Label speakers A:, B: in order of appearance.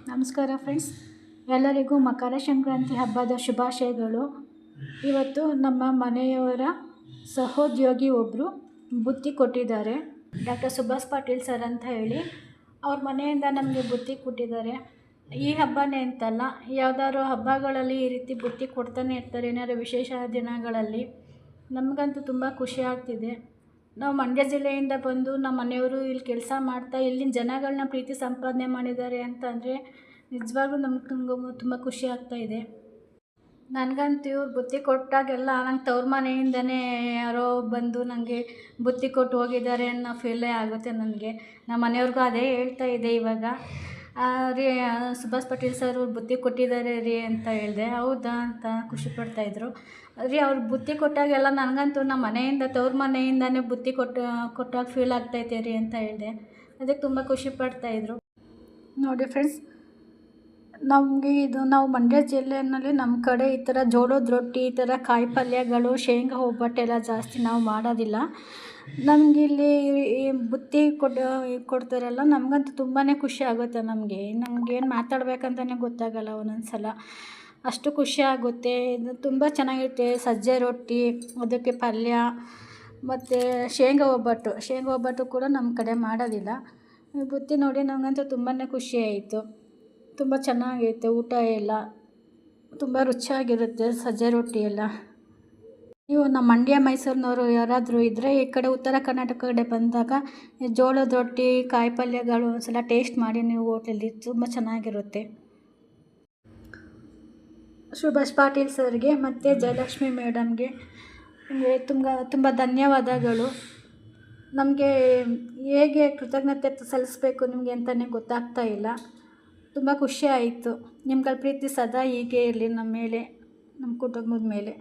A: ನಮಸ್ಕಾರ ಫ್ರೆಂಡ್ಸ್, ಎಲ್ಲರಿಗೂ ಮಕರ ಸಂಕ್ರಾಂತಿ ಹಬ್ಬದ ಶುಭಾಶಯಗಳು. ಇವತ್ತು ನಮ್ಮ ಮನೆಯವರ ಸಹೋದ್ಯೋಗಿ ಒಬ್ಬರು ಬುತ್ತಿ ಕೊಟ್ಟಿದ್ದಾರೆ. ಡಾಕ್ಟರ್ ಸುಭಾಷ್ ಪಾಟೀಲ್ ಸರ್ ಅಂತ ಹೇಳಿ ಅವ್ರ ಮನೆಯಿಂದ ನಮಗೆ ಬುತ್ತಿ ಕೊಟ್ಟಿದ್ದಾರೆ. ಈ ಹಬ್ಬನೇ ಅಂತಲ್ಲ, ಯಾವುದಾದ್ರು ಹಬ್ಬಗಳಲ್ಲಿ ಈ ರೀತಿ ಬುತ್ತಿ ಕೊಡ್ತಾನೆ ಇರ್ತಾರೆ. ಏನಾದ್ರು ವಿಶೇಷ ದಿನಗಳಲ್ಲಿ ನಮಗಂತೂ ತುಂಬ ಖುಷಿ ಆಗ್ತಿದೆ. ನಾವು ಮಂಡ್ಯ ಜಿಲ್ಲೆಯಿಂದ ಬಂದು ನಮ್ಮ ಮನೆಯವರು ಇಲ್ಲಿ ಕೆಲಸ ಮಾಡ್ತಾ ಇಲ್ಲಿನ ಜನಗಳನ್ನ ಪ್ರೀತಿ ಸಂಪಾದನೆ ಮಾಡಿದ್ದಾರೆ ಅಂತಂದರೆ ನಿಜವಾಗ್ಲೂ ನಮ್ಗೆ ತುಂಬ ಖುಷಿ ಆಗ್ತಾಯಿದೆ. ನನಗಂತೂ ಇವ್ರು ಬುತ್ತಿ ಕೊಟ್ಟಾಗೆಲ್ಲ ನಂಗೆ ತವ್ರ ಮನೆಯಿಂದನೇ ಯಾರೋ ಬಂದು ನನಗೆ ಬುತ್ತಿ ಕೊಟ್ಟು ಹೋಗಿದ್ದಾರೆ ಅನ್ನೋ ಫೀಲೇ ಆಗುತ್ತೆ ನನಗೆ. ನಮ್ಮ ಮನೆಯವ್ರಿಗೂ ಅದೇ ಹೇಳ್ತಾ ಇದೆ ಇವಾಗ. ರೀ ಸುಭಾಷ್ ಪಾಟೀಲ್ ಸರ್ ಬುತ್ತಿ ಕೊಟ್ಟಿದ್ದಾರೆ ರೀ ಅಂತ ಹೇಳಿದೆ. ಹೌದಾ ಅಂತ ಖುಷಿಪಡ್ತಾಯಿದ್ರು ರೀ. ಅವ್ರು ಬುತ್ತಿ ಕೊಟ್ಟಾಗೆಲ್ಲ ನನಗಂತೂ ನಮ್ಮ ಮನೆಯಿಂದ ತವ್ರ ಮನೆಯಿಂದನೇ ಬುತ್ತಿ ಕೊಟ್ಟಾಗ ಫೀಲ್ ಆಗ್ತೈತೆ ರೀ ಅಂತ ಹೇಳಿದೆ. ಅದಕ್ಕೆ ತುಂಬ ಖುಷಿಪಡ್ತಾಯಿದ್ರು. ನೋಡಿ ಫ್ರೆಂಡ್ಸ್, ನಮಗೆ ನಾವು ಮಂಡ್ಯ ಜಿಲ್ಲೆಯಲ್ಲಿ ನಮ್ಮ ಕಡೆ ಈ ಥರ ಜೋಳದ ರೊಟ್ಟಿ, ಈ ಥರ ಕಾಯಿ ಪಲ್ಯಗಳು, ಶೇಂಗಾ ಒಬ್ಬಟ್ಟೆಲ್ಲ ಜಾಸ್ತಿ ನಾವು ಮಾಡೋದಿಲ್ಲ. ನಮಗಿಲ್ಲಿ ಈ ಬುತ್ತಿ ಕೊಡ್ತಾರಲ್ಲ, ನಮಗಂತೂ ತುಂಬಾ ಖುಷಿ ಆಗುತ್ತೆ. ನಮಗೇನು ಮಾತಾಡ್ಬೇಕಂತಲೇ ಗೊತ್ತಾಗಲ್ಲ ಒಂದೊಂದು ಸಲ, ಅಷ್ಟು ಖುಷಿ ಆಗುತ್ತೆ. ಇದು ತುಂಬ ಚೆನ್ನಾಗಿರುತ್ತೆ. ಸಜ್ಜೆ ರೊಟ್ಟಿ, ಅದಕ್ಕೆ ಪಲ್ಯ ಮತ್ತು ಶೇಂಗಾ ಒಬ್ಬಟ್ಟು ಕೂಡ ನಮ್ಮ ಕಡೆ ಮಾಡೋದಿಲ್ಲ. ಈ ಬುತ್ತಿ ನೋಡಿ ನಮಗಂತೂ ತುಂಬಾ ಖುಷಿ ಆಯಿತು. ತುಂಬ ಚೆನ್ನಾಗೈತೆ. ಊಟ ಎಲ್ಲ ತುಂಬ ರುಚಿಯಾಗಿರುತ್ತೆ. ಸಜ್ಜೆ ರೊಟ್ಟಿ ಎಲ್ಲ. ನೀವು ನಮ್ಮ ಮಂಡ್ಯ ಮೈಸೂರಿನವರು ಯಾರಾದರೂ ಇದ್ದರೆ ಈ ಕಡೆ ಉತ್ತರ ಕರ್ನಾಟಕ ಕಡೆ ಬಂದಾಗ ಜೋಳದ ರೊಟ್ಟಿ, ಕಾಯಿ ಪಲ್ಯಗಳು ಒಂದ್ಸಲ ಟೇಸ್ಟ್ ಮಾಡಿ ನೀವು ಹೋಟ್ಲಲ್ಲಿ. ತುಂಬ ಚೆನ್ನಾಗಿರುತ್ತೆ. ಸುಭಾಷ್ ಪಾಟೀಲ್ ಸರ್ಗೆ ಮತ್ತು ಜಯಲಕ್ಷ್ಮಿ ಮೇಡಮ್ಗೆ ತುಂಬ ಧನ್ಯವಾದಗಳು. ನಮಗೆ ಹೇಗೆ ಕೃತಜ್ಞತೆ ಸಲ್ಲಿಸಬೇಕು ನಿಮಗೆ ಅಂತಲೇ ಗೊತ್ತಾಗ್ತಾ ಇಲ್ಲ. ತುಂಬ ಖುಷಿ ಆಯಿತು. ನಿಮ್ಗಳ ಪ್ರೀತಿ ಸದಾ ಹೀಗೆ ಇರಲಿ ನಮ್ಮ ಮೇಲೆ, ನಮ್ಮ ಕುಟುಂಬದ ಮೇಲೆ.